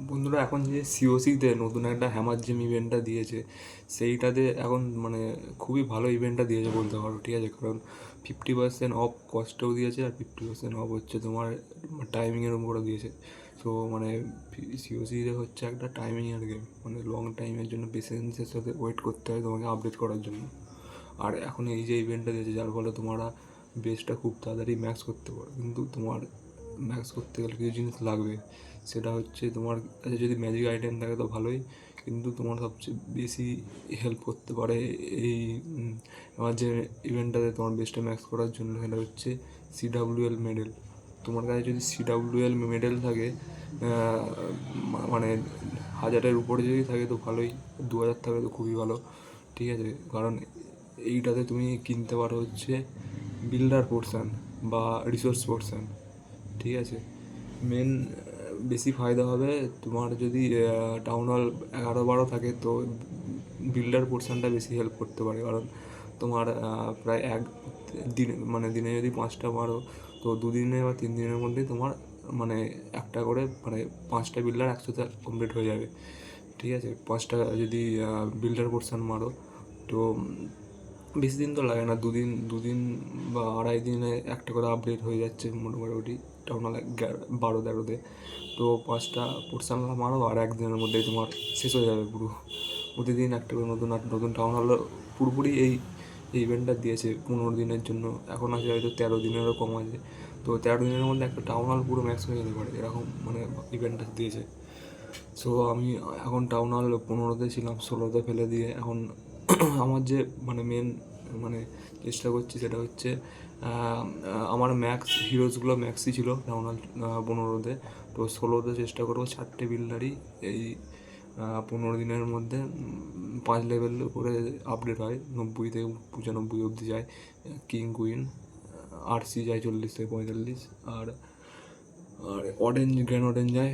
বন্ধুরা, এখন যে সিওসিতে নতুন একটা হ্যামার জেম ইভেন্টটা দিয়েছে, সেইটাতে এখন মানে খুবই ভালো ইভেন্টটা দিয়েছে বলতে পারো। ঠিক আছে, কারণ 50% অফ কস্টেও দিয়েছে আর 50% অফ হচ্ছে তোমার টাইমিংয়ের উপরে দিয়েছে। সো মানে সিওসিতে হচ্ছে একটা টাইমিংয়ের গেম, মানে লং টাইমের জন্য পেশেন্সের সাথে ওয়েট করতে হয় তোমাকে আপডেট করার জন্য। আর এখন এই যে ইভেন্টটা দিয়েছে, যার ফলে তোমরা বেসটা খুব তাড়াতাড়ি ম্যাক্স করতে পারো। কিন্তু তোমার ম্যাক্স করতে গেলে কিছু জিনিস লাগবে, সেটা হচ্ছে তোমার কাছে যদি ম্যাজিক আইটেম থাকে তো ভালোই, কিন্তু তোমার সবচেয়ে বেশি হেল্প করতে পারে এই আমার যে ইভেন্টটাতে তোমার বেস্টে ম্যাক্স করার জন্য, সেটা হচ্ছে সিডাব্লিউএল মেডেল। তোমার কাছে যদি সিডাব্লিউএল মেডেল থাকে, মানে 1000-এর উপরে যদি থাকে তো ভালোই, 2000 থাকে তো খুবই ভালো। ঠিক আছে, কারণ এইটাতে তুমি কিনতে পারো হচ্ছে বিল্ডার পোর্শান বা রিসোর্স পোর্শান। ঠিক আছে, মেন বেশি ফায়দা হবে তোমার যদি টাউন হল 11-12 থাকে, তো বিল্ডার পোর্শনটা বেশি হেল্প করতে পারে। কারণ তোমার প্রায় দিনে, মানে দিনে যদি 5টা মারো, তো 2 দিনে বা 3 দিনের মধ্যেই তোমার মানে একটা করে মানে 5টা বিল্ডার একসাথে কমপ্লিট হয়ে যাবে। ঠিক আছে, 5টা যদি বিল্ডার পোর্শন মারো, তো বেশি দিন তো লাগে না, দুদিন দুদিন বা আড়াই দিনে একটা করে আপডেট হয়ে যাচ্ছে মোটামুটি টাউন 12-13-তে। তো 5টা পোর্শন মারো আর একদিনের মধ্যেই তোমার শেষ হয়ে যাবে পুরো। প্রতিদিন একটা করে নতুন নতুন টাউন হল পুরোপুরি এই ইভেন্টটা দিয়েছে 15 দিনের জন্য। এখন আছে হয়তো 13 দিনেরও কম আছে। তো 13 দিনের মধ্যে একটা টাউন হল পুরো ম্যাক্স হয়ে যেতে পারে, এরকম মানে ইভেন্টটা দিয়েছে। সো আমি এখন টাউন হল 15তে ছিলাম, 16তে ফেলে দিয়ে এখন আমার যে মানে মেন মানে চেষ্টা করছি সেটা হচ্ছে আমার ম্যাক্স হিরোজগুলো ম্যাক্সই ছিল টাউন হল 15তে। তো 16তে চেষ্টা করবো 4টে বিল্ডারই এই 15 দিনের মধ্যে 5 লেভেল করে আপডেট হয়, 90 থেকে 95 অবধি যায়। কিং কুইন আরসি যায় 40 থেকে 45, আর আর অরেঞ্জ গ্র্যান্ড অরেঞ্জ যায়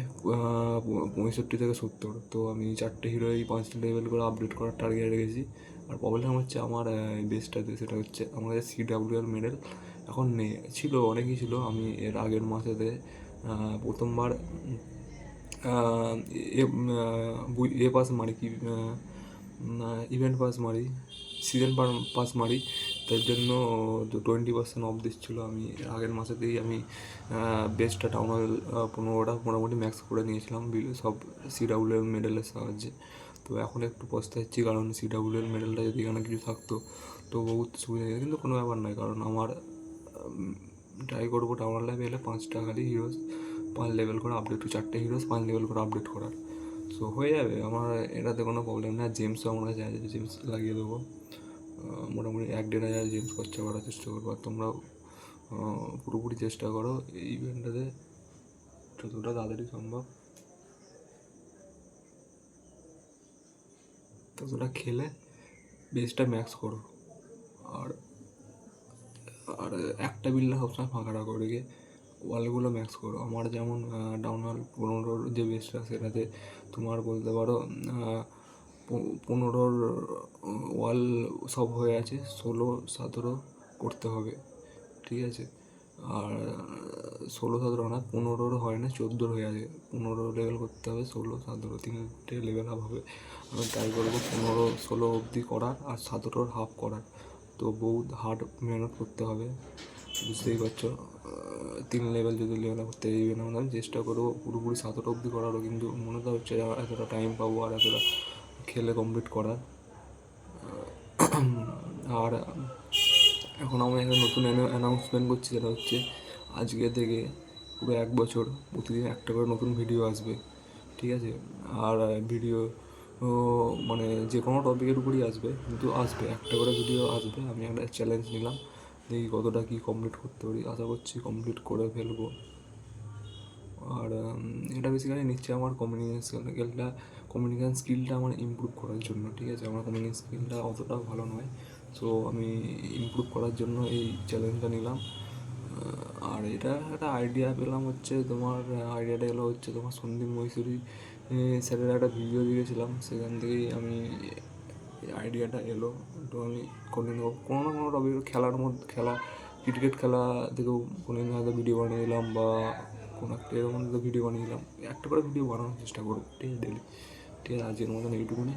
65 থেকে 70। তো আমি 4টে হিরোই 5 লেভেল করে আপডেট করার টার্গেট রেখেছি। আর প্রবলেম হচ্ছে আমার বেসটাতে, সেটা হচ্ছে আমাদের সিডাব্লিউএল মেডেল এখন নেই, ছিল অনেকই ছিল। আমি এর আগের মাসেতে প্রথমবার এ পাস মারি, কি ইভেন্ট পাস মারি, সিজন পাস মারি। তার জন্য 20% অফ দিচ্ছিলো। আমি আগের মাসেতেই আমি বেস্টটা টাউন হল 15টা মোটামুটি ম্যাক্স করে নিয়েছিলাম সব সিডাব্লিউএল মেডেলের সাহায্যে। তো এখন একটু পস্তাচ্ছি, কারণ সিডাব্লিউএল মেডেলটা যদি এখানে কিছু থাকতো তো বহুত সুবিধা হতো, কিন্তু কোনো ব্যাপার নয়, কারণ আমার ট্রাই করবো টাউন হলে পেলে 5টা খালি হিরোজ 5 লেভেল করে আপডেট, 4টে হিরোজ 5 লেভেল করে আপডেট করার। সো হয়ে যাবে আমার, এটাতে কোনো প্রবলেম নেই। জেমসও আমার কাছে আছে, জেমস লাগিয়ে দেবো। মোটামুটি 1-1.5 হাজার জেমস খরচা করার চেষ্টা করবো। আর তোমরাও পুরোপুরি চেষ্টা করো এই ইভেন্টটাতে যতটা তাড়াতাড়ি সম্ভব ততটা খেলে বেসটা ম্যাক্স করো। আর আর একটা বিল্ডার সবসময় ফাঁকা রাখো, রেখে ওয়ালগুলো ম্যাক্স করো। আমার যেমন ডাউন হল 15 যে বেসটা, সেটাতে তোমার বলতে পারো 15 ওয়াল সব হয়ে আছে, 16-17 করতে হবে। ঠিক আছে, আর 16-17 না, 15 হয় না, 14 হয়ে আছে। 15 লেভেল করতে হবে, 16-17 3টে লেভেল আপ হবে। আমি ট্রাই করবো 15-16 অবধি করার আর 17 হাফ করার। তো বহুত হার্ড মেহনত করতে হবে, বুঝতেই পারছো। 3 লেভেল যদি লেভেল আপ করতে এই না, আমি চেষ্টা করবো পুরোপুরি 17 অবধি করারও, কিন্তু মনে তো হচ্ছে এতটা টাইম পাবো আর এতটা খেলে কমপ্লিট করার। আর এখন আমি একটা নতুন অ্যানাউন্সমেন্ট করছি, সেটা হচ্ছে আজকে থেকে পুরো 1 বছর প্রতিদিন একটা করে নতুন ভিডিও আসবে। ঠিক আছে, আর ভিডিও মানে যে কোনো টপিকের উপরই আসবে, কিন্তু আসবে একটা করে ভিডিও আসবে। আমি একটা চ্যালেঞ্জ নিলাম, দেখি কতটা কী কমপ্লিট করতে পারি। আশা করছি কমপ্লিট করে ফেলবো। আর এটা বেসিক্যালি নিচ্ছে আমার কমিউনিকেশন স্কিলটা আমার ইমপ্রুভ করার জন্য। ঠিক আছে, আমার কমিউনিকেশন স্কিলটা অতটাও ভালো নয়। সো আমি ইমপ্রুভ করার জন্য এই চ্যালেঞ্জটা নিলাম। আর এটা একটা আইডিয়া পেলাম হচ্ছে, তোমার আইডিয়াটা এলো হচ্ছে তোমার সন্দীপ মহীশুরি স্যারের একটা ভিডিও দিয়েছিলাম, সেখান থেকেই আমি আইডিয়াটা এলো। তো আমি করে নেবো কোনো না কোনো টপিক, খেলার মধ্যে, ক্রিকেট খেলা থেকেও কোনো দিন হয়তো ভিডিও বানিয়ে দিলাম, বা কোনো একটা এরকম তো ভিডিও বানিয়ে দিলাম, একটা করে ভিডিও বানানোর চেষ্টা করবো, ঠিক আছে, ডেলি। ঠিক আছে, আজকের মতন এইটুকুনি।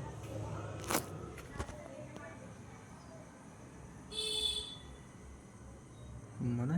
মানে